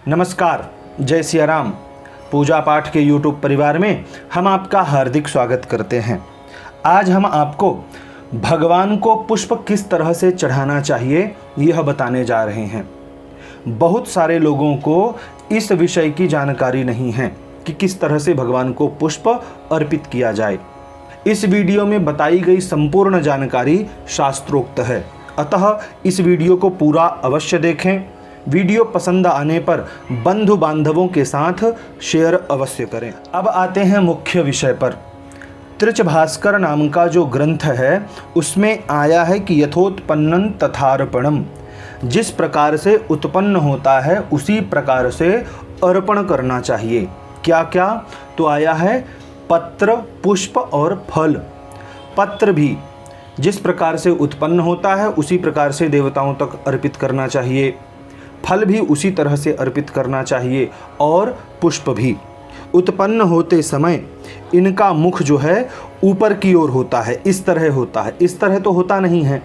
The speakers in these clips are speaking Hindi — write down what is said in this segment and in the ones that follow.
नमस्कार, जय सिया राम। पूजा पाठ के YouTube परिवार में हम आपका हार्दिक स्वागत करते हैं। आज हम आपको भगवान को पुष्प किस तरह से चढ़ाना चाहिए यह बताने जा रहे हैं। बहुत सारे लोगों को इस विषय की जानकारी नहीं है कि किस तरह से भगवान को पुष्प अर्पित किया जाए। इस वीडियो में बताई गई संपूर्ण जानकारी शास्त्रोक्त है, अतः इस वीडियो को पूरा अवश्य देखें। वीडियो पसंद आने पर बंधु बांधवों के साथ शेयर अवश्य करें। अब आते हैं मुख्य विषय पर। त्रिचभास्कर नाम का जो ग्रंथ है उसमें आया है कि यथोत्पन्नं तथार्पणम, जिस प्रकार से उत्पन्न होता है उसी प्रकार से अर्पण करना चाहिए। क्या क्या? तो आया है पत्र, पुष्प और फल। पत्र भी जिस प्रकार से उत्पन्न होता है उसी प्रकार से देवताओं तक अर्पित करना चाहिए, फल भी उसी तरह से अर्पित करना चाहिए और पुष्प भी। उत्पन्न होते समय इनका मुख जो है ऊपर की ओर होता है, इस तरह होता है, इस तरह तो होता नहीं है।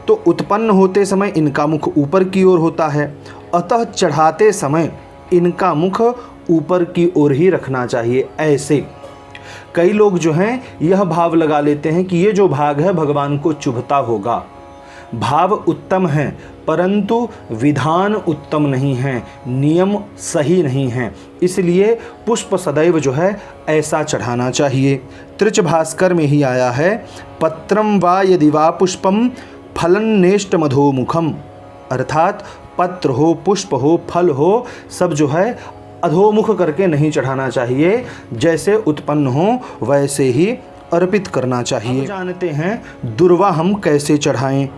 तो उत्पन्न होते समय इनका मुख ऊपर की ओर होता है, अतः चढ़ाते समय इनका मुख ऊपर की ओर ही रखना चाहिए। ऐसे कई लोग जो हैं यह भाव लगा लेते हैं कि ये जो भाग है भगवान को चुभता होगा। भाव उत्तम है परंतु विधान उत्तम नहीं है, नियम सही नहीं है, इसलिए पुष्प सदैव जो है ऐसा चढ़ाना चाहिए। त्रिचभास्कर में ही आया है, पत्रम वा यदि वा पुष्पम फलन्नेष्ट मधोमुखम, अर्थात पत्र हो, पुष्प हो, फल हो, सब जो है अधोमुख करके नहीं चढ़ाना चाहिए, जैसे उत्पन्न हो वैसे ही अर्पित करना चाहिए। अब जानते हैं दुर्वा हम कैसे चढ़ाएं।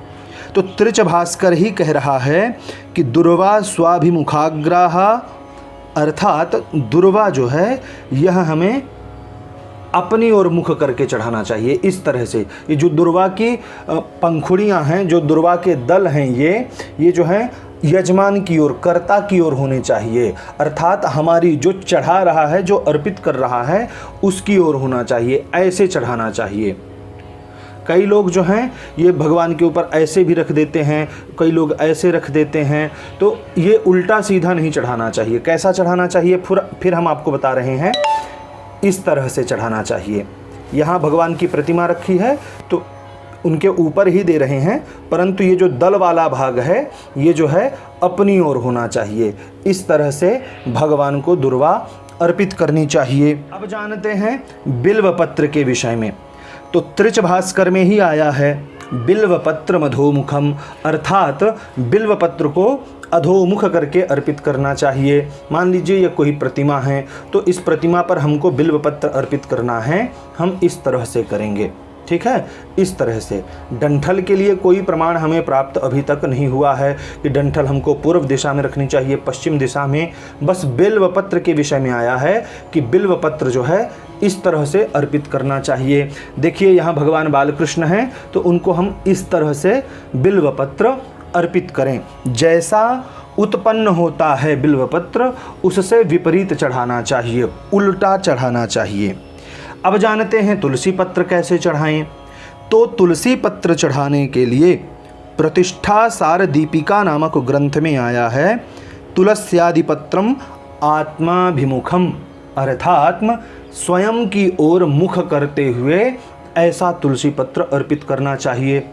तो त्रिचभास्कर ही कह रहा है कि दुर्वा स्वाभिमुखाग्राहा, अर्थात दुर्वा जो है यह हमें अपनी ओर मुख करके चढ़ाना चाहिए। इस तरह से ये जो दुर्वा की पंखुड़ियां हैं, जो दुर्वा के दल हैं, ये जो है यजमान की ओर, कर्ता की ओर होने चाहिए, अर्थात हमारी जो चढ़ा रहा है, जो अर्पित कर रहा है उसकी ओर होना चाहिए। ऐसे चढ़ाना चाहिए। कई लोग जो हैं ये भगवान के ऊपर ऐसे भी रख देते हैं, कई लोग ऐसे रख देते हैं, तो ये उल्टा सीधा नहीं चढ़ाना चाहिए। कैसा चढ़ाना चाहिए फिर हम आपको बता रहे हैं। इस तरह से चढ़ाना चाहिए। यहाँ भगवान की प्रतिमा रखी है तो उनके ऊपर ही दे रहे हैं, परंतु ये जो दल वाला भाग है ये जो है अपनी ओर होना चाहिए। इस तरह से भगवान को दुर्वा अर्पित करनी चाहिए। अब जानते हैं बिल्व पत्र के विषय में। तो त्रिचभास्कर में ही आया है, बिल्व पत्र मधोमुखम, अर्थात बिल्व पत्र को अधोमुख करके अर्पित करना चाहिए। मान लीजिए यह कोई प्रतिमा है तो इस प्रतिमा पर हमको बिल्व पत्र अर्पित करना है, हम इस तरह से करेंगे, ठीक है। इस तरह से डंठल के लिए कोई प्रमाण हमें प्राप्त अभी तक नहीं हुआ है कि डंठल हमको पूर्व दिशा में रखनी चाहिए, पश्चिम दिशा में। बस बिल्व पत्र के विषय में आया है कि बिल्व पत्र जो है इस तरह से अर्पित करना चाहिए। देखिए यहाँ भगवान बालकृष्ण हैं तो उनको हम इस तरह से बिल्व पत्र अर्पित करें। जैसा उत्पन्न होता है बिल्व पत्र उससे विपरीत चढ़ाना चाहिए, उल्टा चढ़ाना चाहिए। अब जानते हैं तुलसी पत्र कैसे चढ़ाएं। तो तुलसी पत्र चढ़ाने के लिए प्रतिष्ठा सार दीपिका नामक ग्रंथ में आया है, तुलस्यादिपत्रम आत्माभिमुखम, अर्थात स्वयं की ओर मुख करते हुए ऐसा तुलसी पत्र अर्पित करना चाहिए।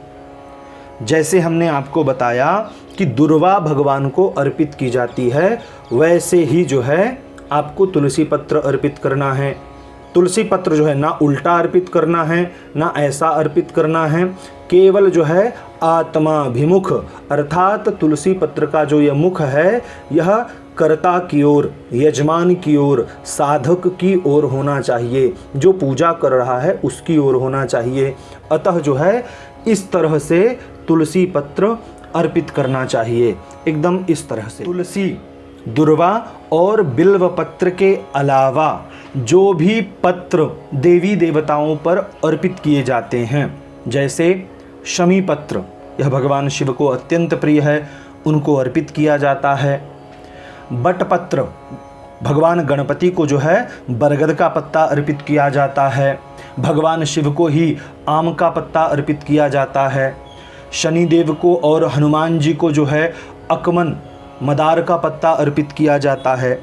जैसे हमने आपको बताया कि दुर्वा भगवान को अर्पित की जाती है, वैसे ही जो है आपको तुलसी पत्र अर्पित करना है। तुलसी पत्र जो है ना उल्टा अर्पित करना है ना ऐसा अर्पित करना है, केवल जो है आत्माभिमुख, अर्थात तुलसी पत्र का जो यह मुख है यह कर्ता की ओर, यजमान की ओर, साधक की ओर होना चाहिए, जो पूजा कर रहा है उसकी ओर होना चाहिए। अतः जो है इस तरह से तुलसी पत्र अर्पित करना चाहिए, एकदम इस तरह से। तुलसी, दुर्वा और बिल्व पत्र के अलावा जो भी पत्र देवी देवताओं पर अर्पित किए जाते हैं, जैसे शमी पत्र, यह भगवान शिव को अत्यंत प्रिय है, उनको अर्पित किया जाता है। बटपत्र, भगवान गणपति को जो है बरगद का पत्ता अर्पित किया जाता है। भगवान शिव को ही आम का पत्ता अर्पित किया जाता है। शनिदेव को और हनुमान जी को जो है अकमन मदार का पत्ता अर्पित किया जाता है।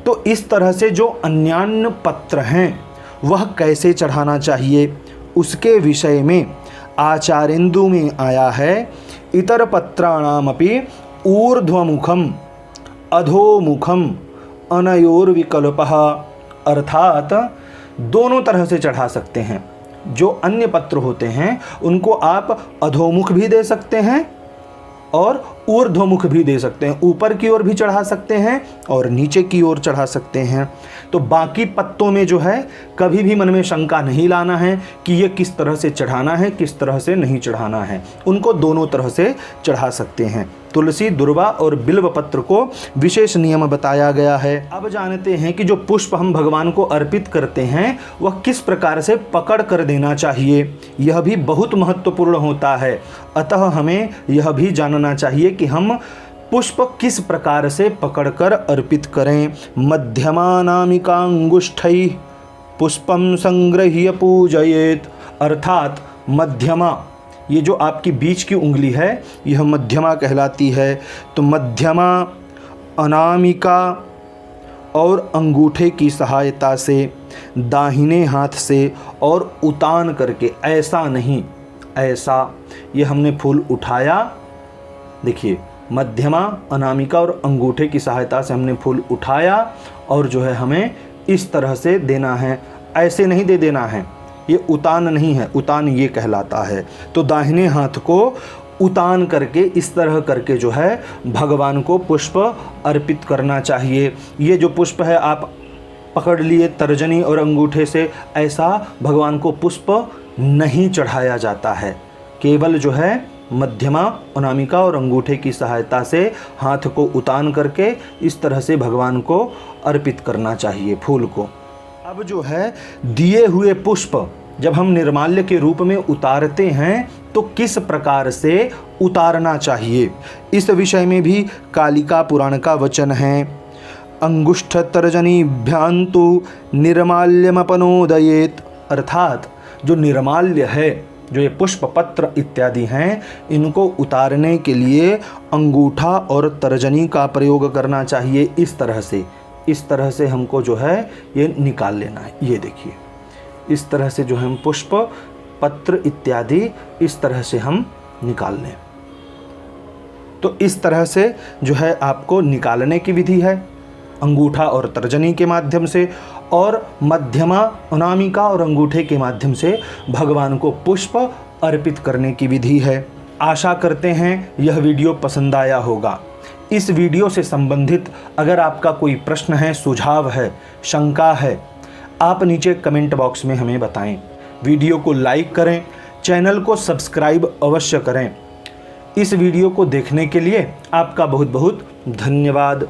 तो इस तरह से जो अन्यान्य पत्र हैं वह कैसे चढ़ाना चाहिए उसके विषय में आचार्येन्दु में आया है, इतर पत्राणामपि ऊर्ध्वमुखम अधोमुखम अनयोर्विकल्पः, अर्थात दोनों तरह से चढ़ा सकते हैं। जो अन्य पत्र होते हैं उनको आप अधोमुख भी दे सकते हैं और ऊर्ध्वमुख भी दे सकते हैं, ऊपर की ओर भी चढ़ा सकते हैं और नीचे की ओर चढ़ा सकते हैं। तो बाकी पत्तों में जो है कभी भी मन में शंका नहीं लाना है कि ये किस तरह से चढ़ाना है, किस तरह से नहीं चढ़ाना है, उनको दोनों तरह से चढ़ा सकते हैं। तुलसी, दुर्वा और बिल्व पत्र को विशेष नियम बताया गया है। अब जानते हैं कि जो पुष्प हम भगवान को अर्पित करते हैं वह किस प्रकार से पकड़ कर देना चाहिए, यह भी बहुत महत्वपूर्ण होता है। अतः हमें यह भी जानना चाहिए कि हम पुष्प किस प्रकार से पकड़कर अर्पित करें। मध्यमानामिकांगुष्ठैः पुष्पम संगृह्य पूजयेत, अर्थात मध्यमा, ये जो आपकी बीच की उंगली है यह मध्यमा कहलाती है। तो मध्यमा, अनामिका और अंगूठे की सहायता से दाहिने हाथ से और उतान करके, ऐसा नहीं, ऐसा, ये हमने फूल उठाया, देखिए मध्यमा, अनामिका और अंगूठे की सहायता से हमने फूल उठाया और जो है हमें इस तरह से देना है, ऐसे नहीं दे देना है, ये उतान नहीं है, उतान ये कहलाता है। तो दाहिने हाथ को उतान करके इस तरह करके जो है भगवान को पुष्प अर्पित करना चाहिए। ये जो पुष्प है आप पकड़ लिए तर्जनी और अंगूठे से, ऐसा भगवान को पुष्प नहीं चढ़ाया जाता है। केवल जो है मध्यमा, अनामिका और अंगूठे की सहायता से हाथ को उतान करके इस तरह से भगवान को अर्पित करना चाहिए फूल को। अब जो है दिए हुए पुष्प जब हम निर्माल्य के रूप में उतारते हैं तो किस प्रकार से उतारना चाहिए, इस विषय में भी कालिका पुराण का वचन है। अंगुष्ठ तर्जनीभ्यां तु निर्माल्यमपनोदयेत, अर्थात जो निर्माल्य है, जो ये पुष्प पत्र इत्यादि हैं, इनको उतारने के लिए अंगूठा और तर्जनी का प्रयोग करना चाहिए। इस तरह से हमको जो है ये निकाल लेना है। ये देखिए इस तरह से जो हम पुष्प पत्र इत्यादि इस तरह से हम निकाल लें। तो इस तरह से जो है आपको निकालने की विधि है, अंगूठा और तर्जनी के माध्यम से, और मध्यमा, अनामिका और अंगूठे के माध्यम से भगवान को पुष्प अर्पित करने की विधि है। आशा करते हैं यह वीडियो पसंद आया होगा। इस वीडियो से संबंधित अगर आपका कोई प्रश्न है, सुझाव है, शंका है, आप नीचे कमेंट बॉक्स में हमें बताएं। वीडियो को लाइक करें, चैनल को सब्सक्राइब अवश्य करें। इस वीडियो को देखने के लिए आपका बहुत बहुत धन्यवाद।